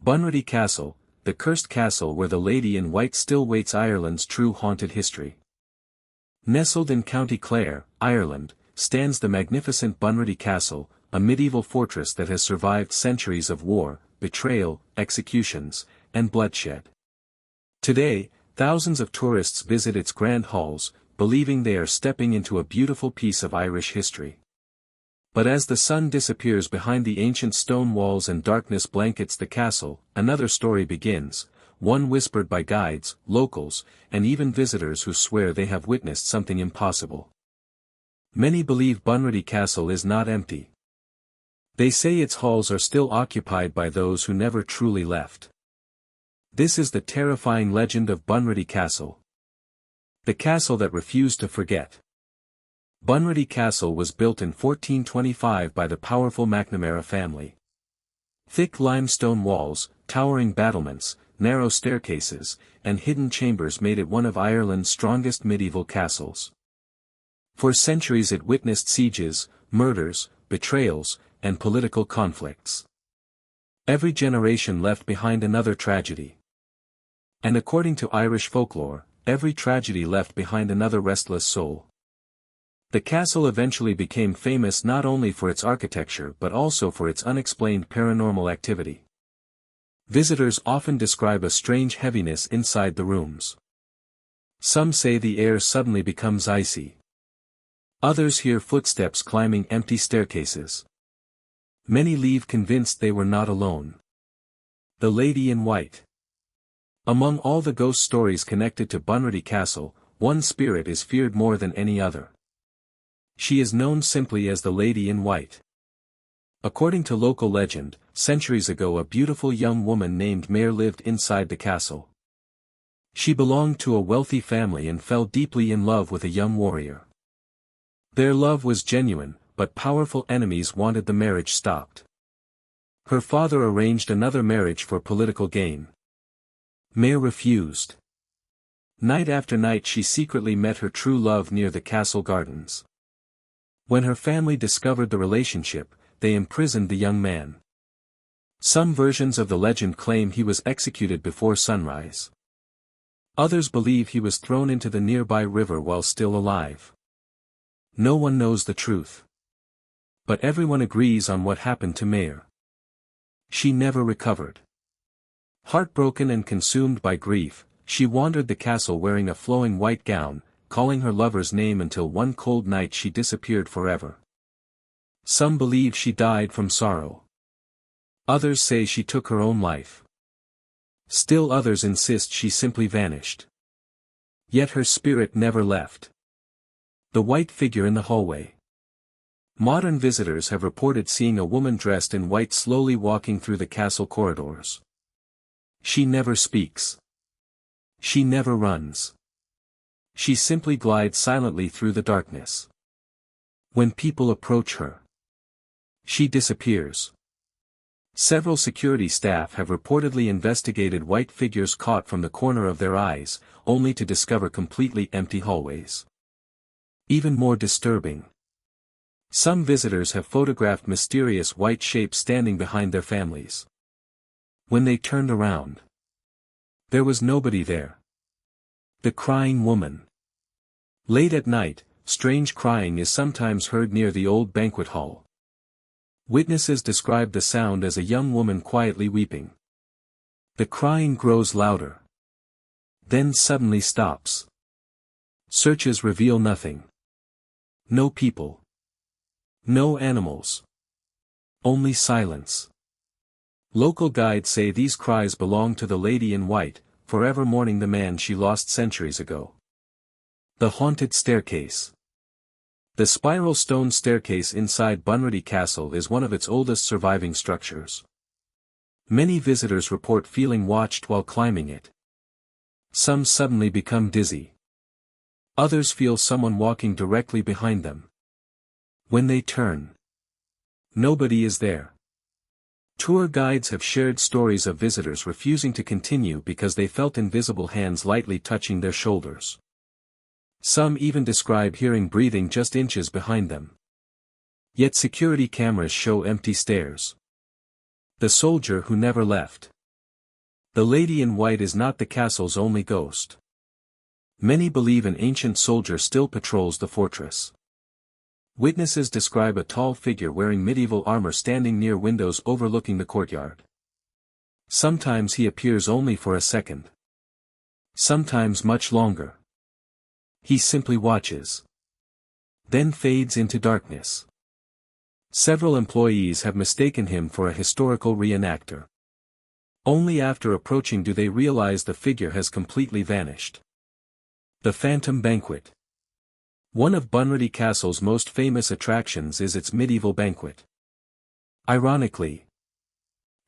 Bunratty Castle, the cursed castle where the Lady in White still waits. Ireland's true haunted history. Nestled in County Clare, Ireland, stands the magnificent Bunratty Castle, a medieval fortress that has survived centuries of war, betrayal, executions, and bloodshed. Today, thousands of tourists visit its grand halls, believing they are stepping into a beautiful piece of Irish history. But as the sun disappears behind the ancient stone walls and darkness blankets the castle, another story begins, one whispered by guides, locals, and even visitors who swear they have witnessed something impossible. Many believe Bunratty Castle is not empty. They say its halls are still occupied by those who never truly left. This is the terrifying legend of Bunratty Castle. The castle that refused to forget. Bunratty Castle was built in 1425 by the powerful McNamara family. Thick limestone walls, towering battlements, narrow staircases, and hidden chambers made it one of Ireland's strongest medieval castles. For centuries it witnessed sieges, murders, betrayals, and political conflicts. Every generation left behind another tragedy. And according to Irish folklore, every tragedy left behind another restless soul. The castle eventually became famous not only for its architecture but also for its unexplained paranormal activity. Visitors often describe a strange heaviness inside the rooms. Some say the air suddenly becomes icy. Others hear footsteps climbing empty staircases. Many leave convinced they were not alone. The Lady in White. Among all the ghost stories connected to Bunratty Castle, one spirit is feared more than any other. She is known simply as the Lady in White. According to local legend, centuries ago a beautiful young woman named Mare lived inside the castle. She belonged to a wealthy family and fell deeply in love with a young warrior. Their love was genuine, but powerful enemies wanted the marriage stopped. Her father arranged another marriage for political gain. Mare refused. Night after night she secretly met her true love near the castle gardens. When her family discovered the relationship, they imprisoned the young man. Some versions of the legend claim he was executed before sunrise. Others believe he was thrown into the nearby river while still alive. No one knows the truth. But everyone agrees on what happened to Mare. She never recovered. Heartbroken and consumed by grief, she wandered the castle wearing a flowing white gown, calling her lover's name until one cold night she disappeared forever. Some believe she died from sorrow. Others say she took her own life. Still others insist she simply vanished. Yet her spirit never left. The white figure in the hallway. Modern visitors have reported seeing a woman dressed in white slowly walking through the castle corridors. She never speaks. She never runs. She simply glides silently through the darkness. When people approach her, she disappears. Several security staff have reportedly investigated white figures caught from the corner of their eyes, only to discover completely empty hallways. Even more disturbing. Some visitors have photographed mysterious white shapes standing behind their families. When they turned around, there was nobody there. The crying woman. Late at night, strange crying is sometimes heard near the old banquet hall. Witnesses describe the sound as a young woman quietly weeping. The crying grows louder. Then suddenly stops. Searches reveal nothing. No people. No animals. Only silence. Local guides say these cries belong to the Lady in White, forever mourning the man she lost centuries ago. The haunted staircase. The spiral stone staircase inside Bunratty Castle is one of its oldest surviving structures. Many visitors report feeling watched while climbing it. Some suddenly become dizzy. Others feel someone walking directly behind them. When they turn, nobody is there. Tour guides have shared stories of visitors refusing to continue because they felt invisible hands lightly touching their shoulders. Some even describe hearing breathing just inches behind them. Yet security cameras show empty stairs. The soldier who never left. The lady in white is not the castle's only ghost. Many believe an ancient soldier still patrols the fortress. Witnesses describe a tall figure wearing medieval armor standing near windows overlooking the courtyard. Sometimes he appears only for a second. Sometimes much longer. He simply watches. Then fades into darkness. Several employees have mistaken him for a historical reenactor. Only after approaching do they realize the figure has completely vanished. The Phantom Banquet. One of Bunratty Castle's most famous attractions is its medieval banquet. Ironically,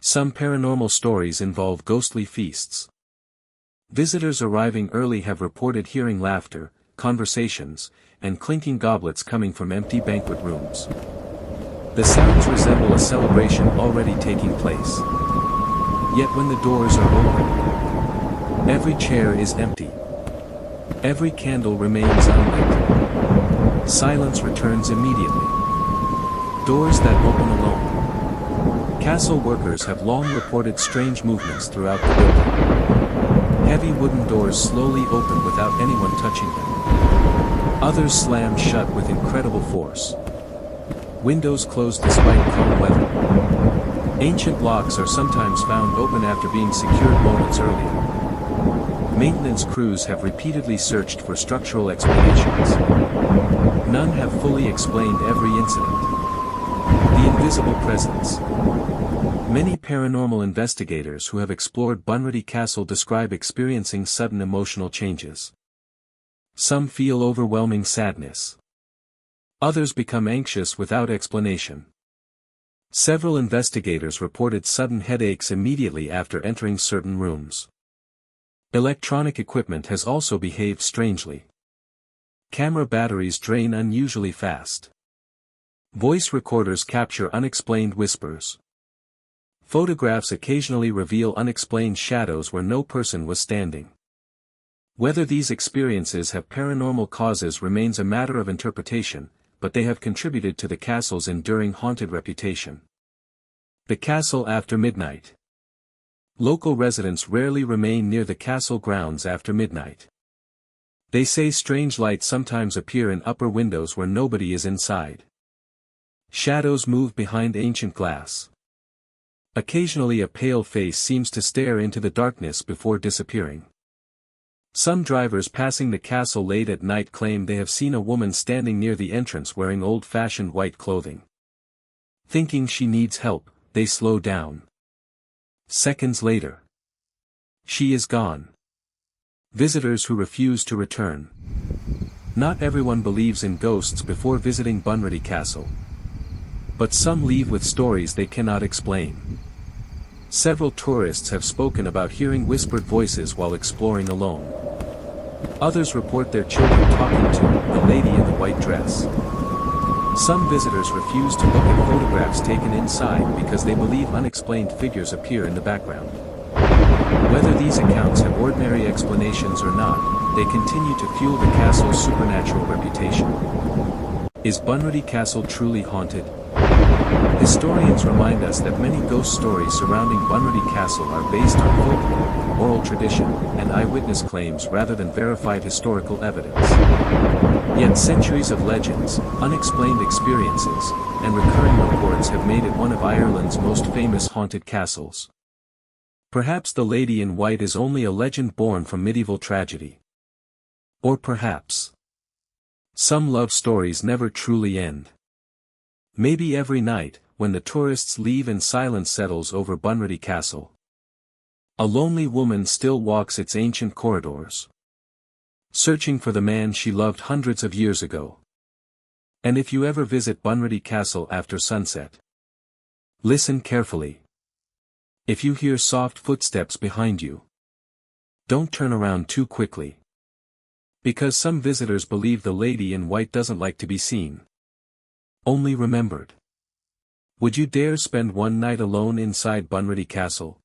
some paranormal stories involve ghostly feasts. Visitors arriving early have reported hearing laughter, conversations, and clinking goblets coming from empty banquet rooms. The sounds resemble a celebration already taking place. Yet when the doors are open, every chair is empty. Every candle remains unlit. Silence returns immediately. Doors that open alone. Castle workers have long reported strange movements throughout the building. Heavy wooden doors slowly open without anyone touching them. Others slam shut with incredible force. Windows close despite calm weather. Ancient locks are sometimes found open after being secured moments earlier. Maintenance crews have repeatedly searched for structural explanations. None have fully explained every incident. The invisible presence. Many paranormal investigators who have explored Bunratty Castle describe experiencing sudden emotional changes. Some feel overwhelming sadness. Others become anxious without explanation. Several investigators reported sudden headaches immediately after entering certain rooms. Electronic equipment has also behaved strangely. Camera batteries drain unusually fast. Voice recorders capture unexplained whispers. Photographs occasionally reveal unexplained shadows where no person was standing. Whether these experiences have paranormal causes remains a matter of interpretation, but they have contributed to the castle's enduring haunted reputation. The castle after midnight. Local residents rarely remain near the castle grounds after midnight. They say strange lights sometimes appear in upper windows where nobody is inside. Shadows move behind ancient glass. Occasionally a pale face seems to stare into the darkness before disappearing. Some drivers passing the castle late at night claim they have seen a woman standing near the entrance wearing old-fashioned white clothing. Thinking she needs help, they slow down. Seconds later, she is gone. Visitors who refuse to return. Not everyone believes in ghosts before visiting Bunratty Castle. But some leave with stories they cannot explain. Several tourists have spoken about hearing whispered voices while exploring alone. Others report their children talking to the lady in the white dress. Some visitors refuse to look at photographs taken inside because they believe unexplained figures appear in the background. Whether these accounts have ordinary explanations or not, they continue to fuel the castle's supernatural reputation. Is Bunratty Castle truly haunted? Historians remind us that many ghost stories surrounding Bunratty Castle are based on folklore, oral tradition, and eyewitness claims rather than verified historical evidence. Yet centuries of legends, unexplained experiences, and recurring reports have made it one of Ireland's most famous haunted castles. Perhaps the Lady in White is only a legend born from medieval tragedy. Or perhaps some love stories never truly end. Maybe every night, when the tourists leave and silence settles over Bunratty Castle, a lonely woman still walks its ancient corridors, searching for the man she loved hundreds of years ago. And if you ever visit Bunratty Castle after sunset, listen carefully. If you hear soft footsteps behind you, don't turn around too quickly. Because some visitors believe the Lady in White doesn't like to be seen. Only remembered. Would you dare spend one night alone inside Bunratty Castle?